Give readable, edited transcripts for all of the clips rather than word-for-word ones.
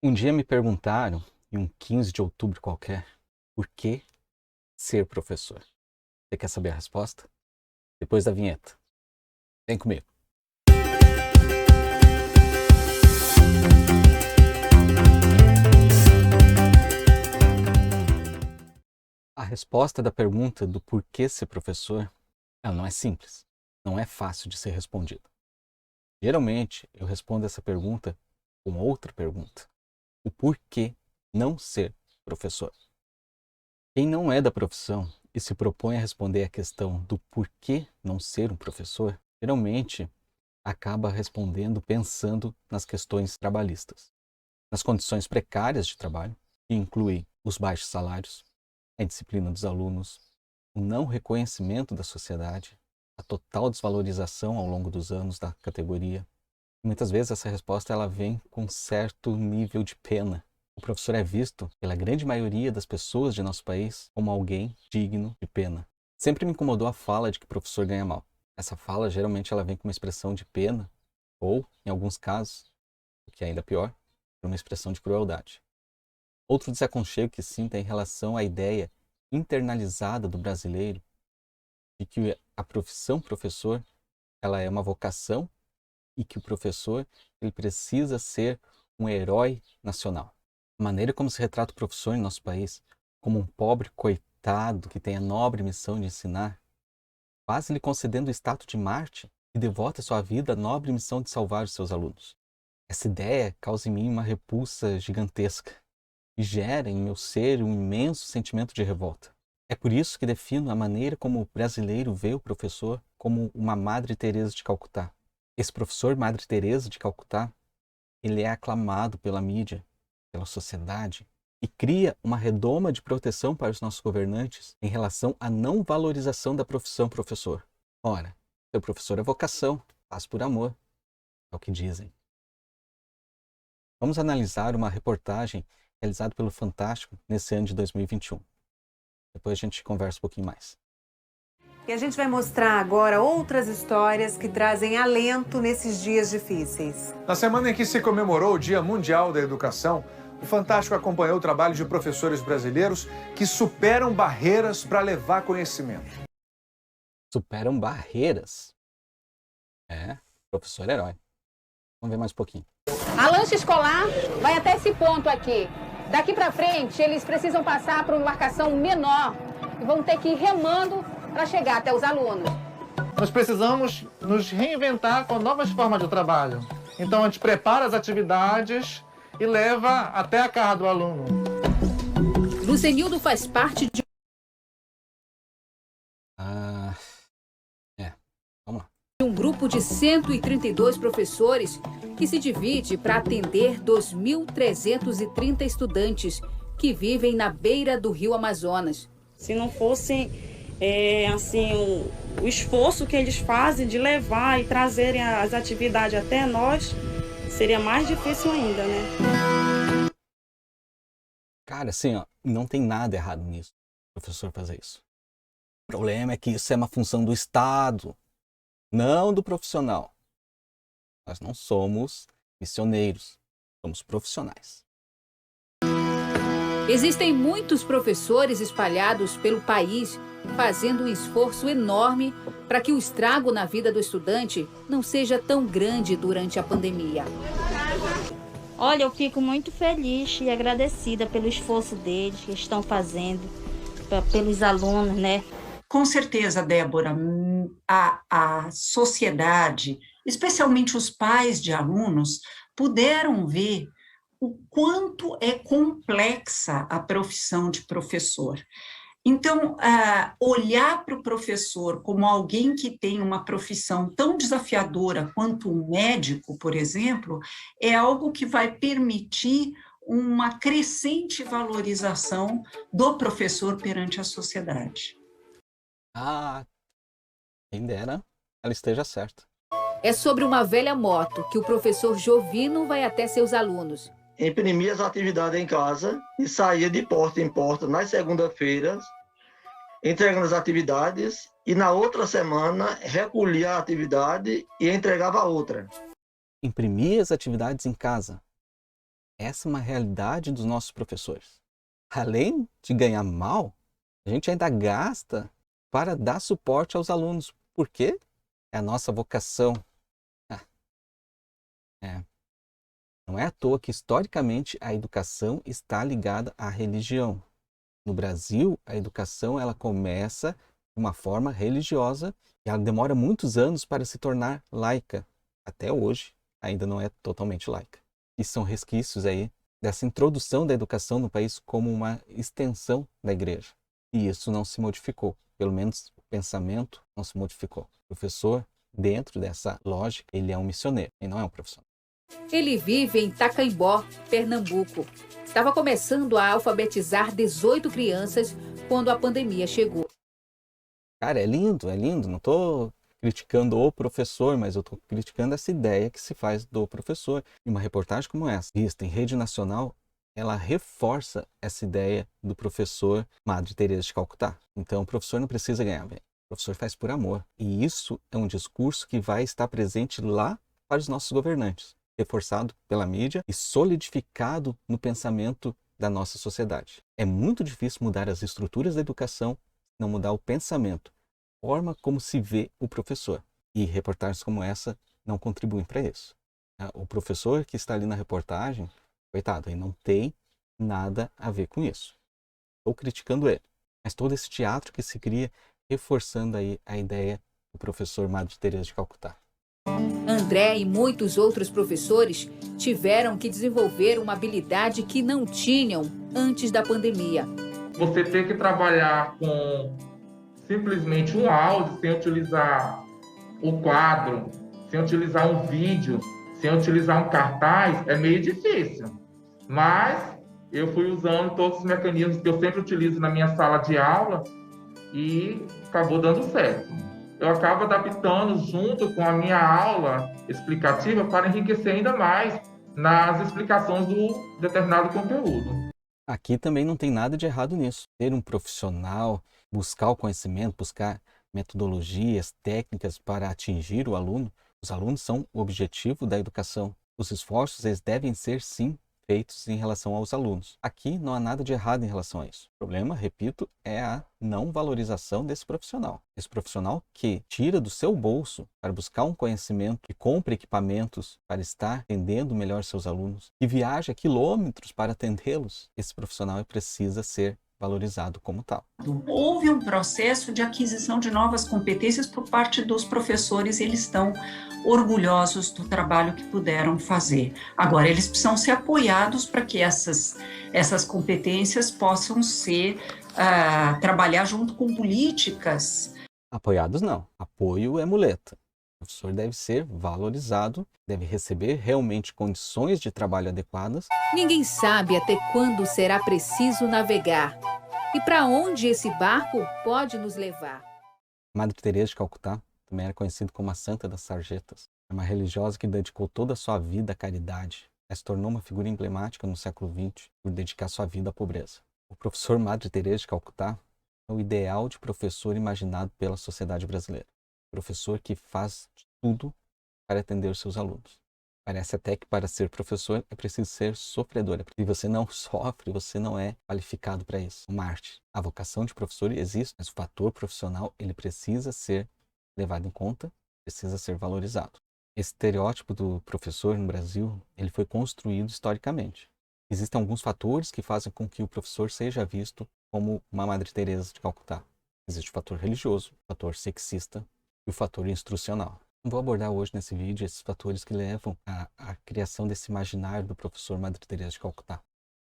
Um dia me perguntaram, em um 15 de outubro qualquer, por que ser professor? Você quer saber a resposta? Depois da vinheta. Vem comigo. A resposta da pergunta do porquê ser professor, ela não é simples, não é fácil de ser respondida. Geralmente, eu respondo essa pergunta com outra pergunta. O porquê não ser professor? Quem não é da profissão e se propõe a responder a questão do porquê não ser um professor, geralmente acaba respondendo pensando nas questões trabalhistas, nas condições precárias de trabalho, que inclui os baixos salários, a indisciplina dos alunos, o não reconhecimento da sociedade, a total desvalorização ao longo dos anos da categoria. Muitas vezes essa resposta ela vem com certo nível de pena. O professor é visto, pela grande maioria das pessoas de nosso país, como alguém digno de pena. Sempre me incomodou a fala de que o professor ganha mal. Essa fala, geralmente, ela vem com uma expressão de pena, ou, em alguns casos, o que é ainda pior, uma expressão de crueldade. Outro desaconchego que sinto é em relação à ideia internalizada do brasileiro de que a profissão professor ela é uma vocação e que o professor ele precisa ser um herói nacional. A maneira como se retrata o professor em nosso país, como um pobre coitado que tem a nobre missão de ensinar, quase lhe concedendo o status de Marte e devota sua vida à nobre missão de salvar os seus alunos. Essa ideia causa em mim uma repulsa gigantesca e gera em meu ser um imenso sentimento de revolta. É por isso que defino a maneira como o brasileiro vê o professor como uma Madre Teresa de Calcutá. Esse professor Madre Teresa de Calcutá, ele é aclamado pela mídia, pela sociedade, e cria uma redoma de proteção para os nossos governantes em relação à não valorização da profissão professor. Ora, ser professor é vocação, faz por amor, é o que dizem. Vamos analisar uma reportagem realizada pelo Fantástico nesse ano de 2021. Depois a gente conversa um pouquinho mais. E a gente vai mostrar agora outras histórias que trazem alento nesses dias difíceis. Na semana em que se comemorou o Dia Mundial da Educação, o Fantástico acompanhou o trabalho de professores brasileiros que superam barreiras para levar conhecimento. Superam barreiras? É, professor herói. Vamos ver mais um pouquinho. A lancha escolar vai até esse ponto aqui. Daqui para frente, eles precisam passar por uma embarcação menor e vão ter que ir remando para chegar até os alunos. Nós precisamos nos reinventar com novas formas de trabalho. Então, a gente prepara as atividades e leva até a casa do aluno. Lucenildo faz parte de Vamos lá. um grupo de 132 professores que se divide para atender 2.330 estudantes que vivem na beira do rio Amazonas. Se não fosse o esforço que eles fazem de levar e trazerem as atividades até nós, seria mais difícil ainda, né? Cara, assim, ó, não tem nada errado nisso, o professor fazer isso. O problema é que isso é uma função do Estado, não do profissional. Nós não somos missioneiros, somos profissionais. Existem muitos professores espalhados pelo país fazendo um esforço enorme para que o estrago na vida do estudante não seja tão grande durante a pandemia. Olha, eu fico muito feliz e agradecida pelo esforço deles que estão fazendo, pelos alunos, né? Com certeza, Débora, a sociedade, especialmente os pais de alunos, puderam ver o quanto é complexa a profissão de professor. Então, olhar para o professor como alguém que tem uma profissão tão desafiadora quanto um médico, por exemplo, é algo que vai permitir uma crescente valorização do professor perante a sociedade. Quem dera ela esteja certa. É sobre uma velha moto que o professor Jovino vai até seus alunos. Imprimia as atividades em casa e saía de porta em porta nas segundas-feiras, entregando as atividades, e na outra semana recolhia a atividade e entregava a outra. Imprimia as atividades em casa. Essa é uma realidade dos nossos professores. Além de ganhar mal, a gente ainda gasta para dar suporte aos alunos. Por quê? É a nossa vocação. Não é à toa que, historicamente, a educação está ligada à religião. No Brasil, a educação ela começa de uma forma religiosa e ela demora muitos anos para se tornar laica. Até hoje, ainda não é totalmente laica. E são resquícios aí dessa introdução da educação no país como uma extensão da igreja. E isso não se modificou. Pelo menos o pensamento não se modificou. O professor, dentro dessa lógica, ele é um missioneiro e não é um profissional. Ele vive em Tacaimbó, Pernambuco. Estava começando a alfabetizar 18 crianças quando a pandemia chegou. Cara, é lindo. Não estou criticando o professor, mas eu estou criticando essa ideia que se faz do professor. E uma reportagem como essa, vista em rede nacional, ela reforça essa ideia do professor Madre Teresa de Calcutá. Então, o professor não precisa ganhar bem. O professor faz por amor. E isso é um discurso que vai estar presente lá para os nossos governantes, reforçado pela mídia e solidificado no pensamento da nossa sociedade. É muito difícil mudar as estruturas da educação, não mudar o pensamento, a forma como se vê o professor. E reportagens como essa não contribuem para isso. O professor que está ali na reportagem, coitado, ele não tem nada a ver com isso. Estou criticando ele. Mas todo esse teatro que se cria, reforçando aí a ideia do professor Madre Teresa de Calcutá. André e muitos outros professores tiveram que desenvolver uma habilidade que não tinham antes da pandemia. Você ter que trabalhar com simplesmente um áudio, sem utilizar o quadro, sem utilizar um vídeo, sem utilizar um cartaz, é meio difícil. Mas eu fui usando todos os mecanismos que eu sempre utilizo na minha sala de aula e acabou dando certo. Eu acabo adaptando junto com a minha aula explicativa para enriquecer ainda mais nas explicações do determinado conteúdo. Aqui também não tem nada de errado nisso. Ser um profissional, buscar o conhecimento, buscar metodologias, técnicas para atingir o aluno. Os alunos são o objetivo da educação. Os esforços eles devem ser, sim, feitos em relação aos alunos. Aqui não há nada de errado em relação a isso. O problema, repito, é a não valorização desse profissional. Esse profissional que tira do seu bolso para buscar um conhecimento, que compra equipamentos para estar atendendo melhor seus alunos, que viaja quilômetros para atendê-los. Esse profissional precisa ser valorizado como tal. Houve um processo de aquisição de novas competências por parte dos professores, eles estão orgulhosos do trabalho que puderam fazer. Agora, eles precisam ser apoiados para que essas competências possam ser, trabalhar junto com políticas. Apoiados não. Apoio é muleta. O professor deve ser valorizado, deve receber realmente condições de trabalho adequadas. Ninguém sabe até quando será preciso navegar e para onde esse barco pode nos levar. Madre Teresa de Calcutá também era conhecida como a Santa das Sarjetas. É uma religiosa que dedicou toda a sua vida à caridade. Ela se tornou uma figura emblemática no século XX por dedicar sua vida à pobreza. O professor Madre Teresa de Calcutá é o ideal de professor imaginado pela sociedade brasileira. Professor que faz de tudo para atender os seus alunos. Parece até que para ser professor é preciso ser sofredor. Se você não sofre, você não é qualificado para isso. Uma arte. A vocação de professor existe, mas o fator profissional ele precisa ser levado em conta, precisa ser valorizado. Esse estereótipo do professor no Brasil, ele foi construído historicamente. Existem alguns fatores que fazem com que o professor seja visto como uma Madre Teresa de Calcutá. Existe o fator religioso, o fator sexista e o fator instrucional. Vou abordar hoje nesse vídeo esses fatores que levam à criação desse imaginário do professor Madre Teresa de Calcutá.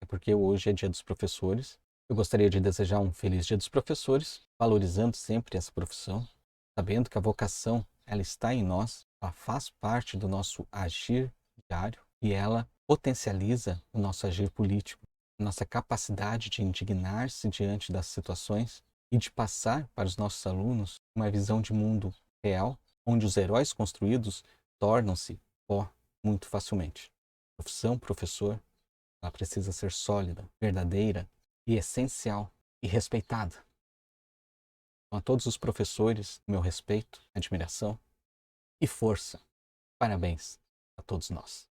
É porque hoje é Dia dos Professores. Eu gostaria de desejar um feliz Dia dos Professores, valorizando sempre essa profissão, sabendo que a vocação ela está em nós, ela faz parte do nosso agir diário e ela potencializa o nosso agir político, a nossa capacidade de indignar-se diante das situações e de passar para os nossos alunos uma visão de mundo real, onde os heróis construídos tornam-se pó muito facilmente. A profissão professor, ela precisa ser sólida, verdadeira e essencial e respeitada. Então, a todos os professores, meu respeito, admiração e força. Parabéns a todos nós.